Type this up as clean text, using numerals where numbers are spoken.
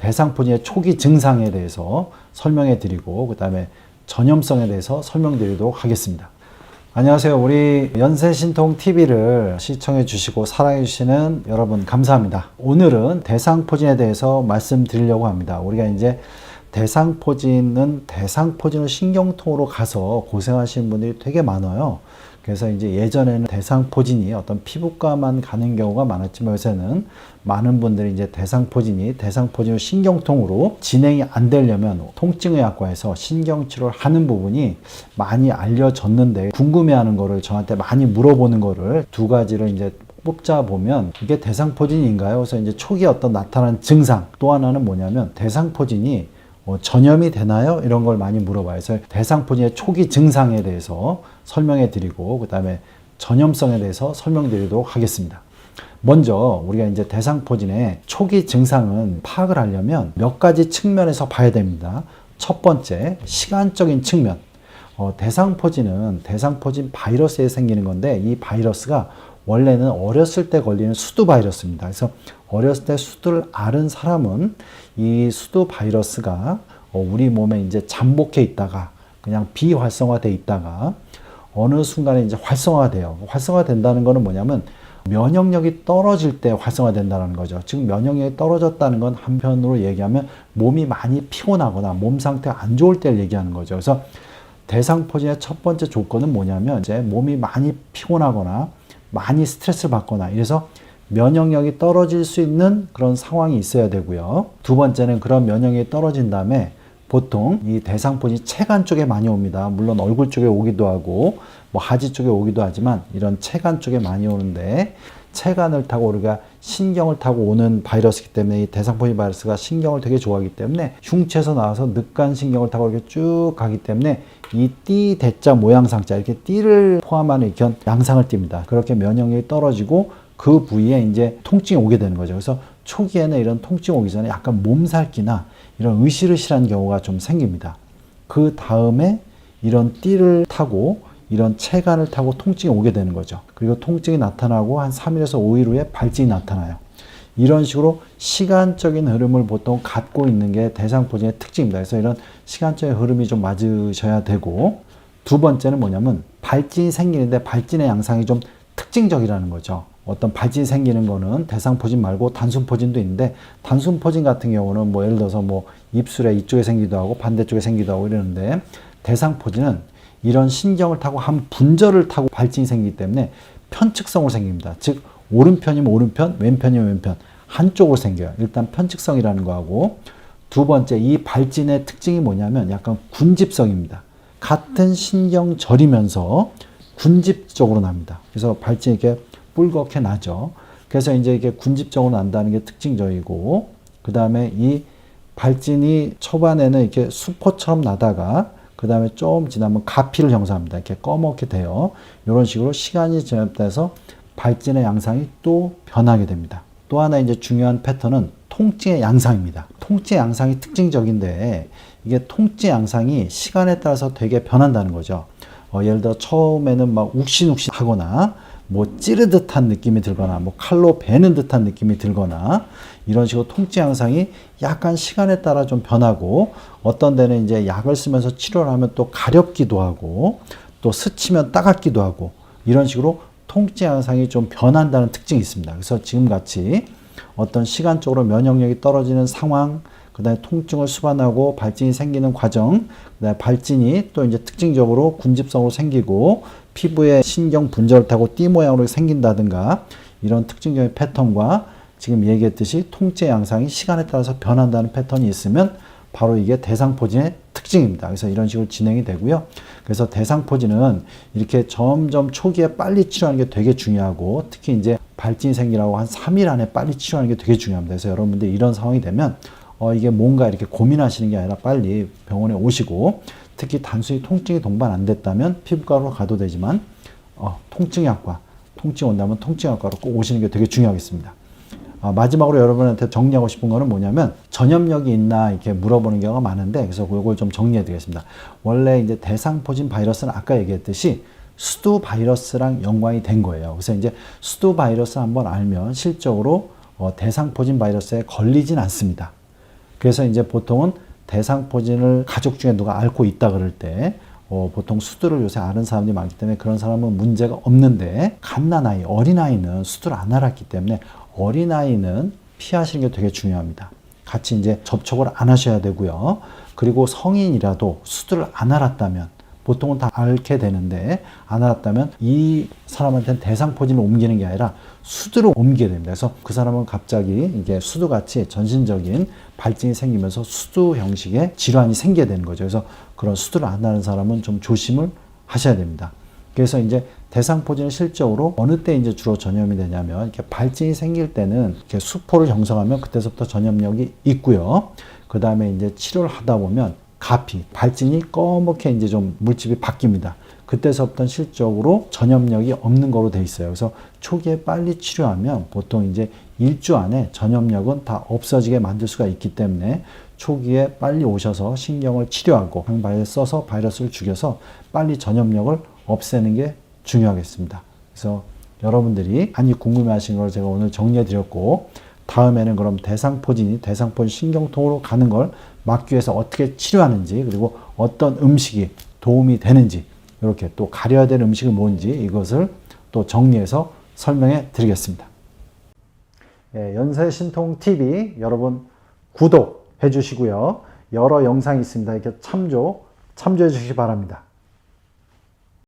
대상포진의 초기 증상에 대해서 설명해 드리고 그 다음에 전염성에 대해서 설명드리도록 하겠습니다. 안녕하세요. 우리 연세신통TV를 시청해 주시고 사랑해 주시는 여러분 감사합니다. 오늘은 대상포진에 대해서 말씀드리려고 합니다. 우리가 이제 대상포진은 대상포진을 신경통으로 가서 고생하시는 분들이 되게 많아요. 그래서 이제 예전에는 대상포진이 어떤 피부과만 가는 경우가 많았지만 요새는 많은 분들이 이제 대상포진을 신경통으로 진행이 안 되려면 통증의학과에서 신경치료를 하는 부분이 많이 알려졌는데 궁금해하는 거를 저한테 많이 물어보는 거를 두 가지를 이제 뽑자 보면 이게 대상포진인가요? 그래서 이제 초기에 어떤 나타나는 증상, 또 하나는 뭐냐면 대상포진이 전염이 되나요? 이런 걸 많이 물어봐요. 그래서 대상포진의 초기 증상에 대해서 설명해 드리고 그 다음에 전염성에 대해서 설명드리도록 하겠습니다. 먼저 우리가 이제 대상포진의 초기 증상은 파악을 하려면 몇 가지 측면에서 봐야 됩니다. 첫 번째, 시간적인 측면. 대상포진 바이러스에 생기는 건데 이 바이러스가 원래는 어렸을 때 걸리는 수두 바이러스입니다. 그래서 어렸을 때 수두를 앓은 사람은 이 수두 바이러스가 우리 몸에 이제 잠복해 있다가 그냥 비활성화돼 있다가 어느 순간에 이제 활성화가 돼요. 활성화된다는 거는 뭐냐면 면역력이 떨어질 때 활성화된다는 거죠. 즉 면역력이 떨어졌다는 건 한편으로 얘기하면 몸이 많이 피곤하거나 몸 상태가 안 좋을 때를 얘기하는 거죠. 그래서 대상포진의 첫 번째 조건은 뭐냐면 이제 몸이 많이 피곤하거나 많이 스트레스를 받거나 이래서 면역력이 떨어질 수 있는 그런 상황이 있어야 되고요. 두 번째는 그런 면역력이 떨어진 다음에 보통 이 대상포진이 체관 쪽에 많이 옵니다. 물론 얼굴 쪽에 오기도 하고 뭐 하지 쪽에 오기도 하지만 이런 체관 쪽에 많이 오는데 체관을 타고 우리가 신경을 타고 오는 바이러스이기 때문에 이 대상포진 바이러스가 신경을 되게 좋아하기 때문에 흉추에서 나와서 늑간신경을 타고 이렇게 쭉 가기 때문에 이 띠 대자 모양상자 이렇게 띠를 포함하는 이런 양상을 띱니다. 그렇게 면역력이 떨어지고 그 부위에 이제 통증이 오게 되는 거죠. 그래서 초기에는 이런 통증 오기 전에 약간 몸살기나 이런 으실으실한 경우가 좀 생깁니다. 그 다음에 이런 띠를 타고 이런 체관을 타고 통증이 오게 되는 거죠. 그리고 통증이 나타나고 한 3일에서 5일 후에 발진이 나타나요. 이런 식으로 시간적인 흐름을 보통 갖고 있는 게 대상포진의 특징입니다. 그래서 이런 시간적인 흐름이 좀 맞으셔야 되고 두 번째는 뭐냐면 발진이 생기는데 발진의 양상이 좀 특징적이라는 거죠. 어떤 발진이 생기는 거는 대상포진 말고 단순포진도 있는데 단순포진 같은 경우는 뭐 예를 들어서 뭐 입술에 이쪽에 생기기도 하고 반대쪽에 생기기도 하고 이러는데 대상포진은 이런 신경을 타고 한 분절을 타고 발진이 생기기 때문에 편측성으로 생깁니다. 즉 오른편이면 오른편, 왼편이면 왼편 한쪽으로 생겨요. 일단 편측성이라는 거하고 두 번째 이 발진의 특징이 뭐냐면 약간 군집성입니다. 같은 신경절이면서 군집적으로 납니다. 그래서 발진이 이렇게 뿔겋게 나죠. 그래서 이제 이게 군집적으로 난다는 게 특징적이고 그 다음에 이 발진이 초반에는 이렇게 수포처럼 나다가 그 다음에 좀 지나면 가피를 형성합니다. 이렇게 꺼멓게 돼요. 이런 식으로 시간이 지나면서 발진의 양상이 또 변하게 됩니다. 또 하나 이제 중요한 패턴은 통증의 양상입니다. 통증의 양상이 특징적인데 이게 통증의 양상이 시간에 따라서 되게 변한다는 거죠. 예를 들어 처음에는 막 욱신욱신 하거나 뭐 찌르듯한 느낌이 들거나 뭐 칼로 베는 듯한 느낌이 들거나 이런 식으로 통증 양상이 약간 시간에 따라 좀 변하고 어떤 데는 이제 약을 쓰면서 치료를 하면 또 가렵기도 하고 또 스치면 따갑기도 하고 이런 식으로 통증 양상이 좀 변한다는 특징이 있습니다. 그래서 지금 같이 어떤 시간적으로 면역력이 떨어지는 상황, 그 다음에 통증을 수반하고 발진이 생기는 과정, 그 다음에 발진이 또 이제 특징적으로 군집성으로 생기고 피부에 신경 분절을 타고 띠 모양으로 생긴다든가 이런 특징적인 패턴과 지금 얘기했듯이 통증 양상이 시간에 따라서 변한다는 패턴이 있으면 바로 이게 대상포진의 특징입니다. 그래서 이런 식으로 진행이 되고요. 그래서 대상포진은 이렇게 점점 초기에 빨리 치료하는 게 되게 중요하고 특히 이제 발진이 생기라고 한 3일 안에 빨리 치료하는 게 되게 중요합니다. 그래서 여러분들 이런 상황이 되면 이게 뭔가 이렇게 고민하시는 게 아니라 빨리 병원에 오시고 특히 단순히 통증이 동반 안 됐다면 피부과로 가도 되지만 통증의학과, 통증이 온다면 통증의학과로 꼭 오시는 게 되게 중요하겠습니다. 마지막으로 여러분한테 정리하고 싶은 거는 뭐냐면 전염력이 있나 이렇게 물어보는 경우가 많은데 그래서 그걸 좀 정리해 드리겠습니다. 원래 이제 대상포진 바이러스는 아까 얘기했듯이 수두 바이러스랑 연관이 된 거예요. 그래서 이제 수두 바이러스 한번 알면 실적으로 대상포진 바이러스에 걸리진 않습니다. 그래서 이제 보통은 대상포진을 가족 중에 누가 앓고 있다 그럴 때 보통 수두를 요새 앓은 사람들이 많기 때문에 그런 사람은 문제가 없는데, 갓난아이, 어린아이는 수두를 안 앓았기 때문에 어린아이는 피하시는 게 되게 중요합니다. 같이 이제 접촉을 안 하셔야 되고요. 그리고 성인이라도 수두를 안 앓았다면, 보통은 다 앓게 되는데 안 앓았다면 이 사람한테는 대상포진을 옮기는 게 아니라 수두를 옮기게 됩니다. 그래서 그 사람은 갑자기 이게 수두같이 전신적인 발진이 생기면서 수두 형식의 질환이 생기게 되는 거죠. 그래서 그런 수두를 안 앓는 사람은 좀 조심을 하셔야 됩니다. 그래서 이제 대상포진은 실적으로 어느 때 이제 주로 전염이 되냐면, 이렇게 발진이 생길 때는 이렇게 수포를 형성하면 그때서부터 전염력이 있고요. 그 다음에 이제 치료를 하다 보면 가피, 발진이 검게 이제 좀 물집이 바뀝니다. 그때서부터는 실적으로 전염력이 없는 거로 돼 있어요. 그래서 초기에 빨리 치료하면 보통 이제 일주 안에 전염력은 다 없어지게 만들 수가 있기 때문에 초기에 빨리 오셔서 신경을 치료하고 항바이러스를 써서 바이러스를 죽여서 빨리 전염력을 없애는 게 중요하겠습니다. 그래서 여러분들이 많이 궁금해하신 걸 제가 오늘 정리해 드렸고, 다음에는 그럼 대상포진 신경통으로 가는 걸 막기 위해서 어떻게 치료하는지, 그리고 어떤 음식이 도움이 되는지, 이렇게 또 가려야 될 음식은 뭔지 이것을 또 정리해서 설명해 드리겠습니다. 예, 연세신통TV 여러분 구독해 주시고요. 여러 영상이 있습니다. 이렇게 참조해 주시기 바랍니다.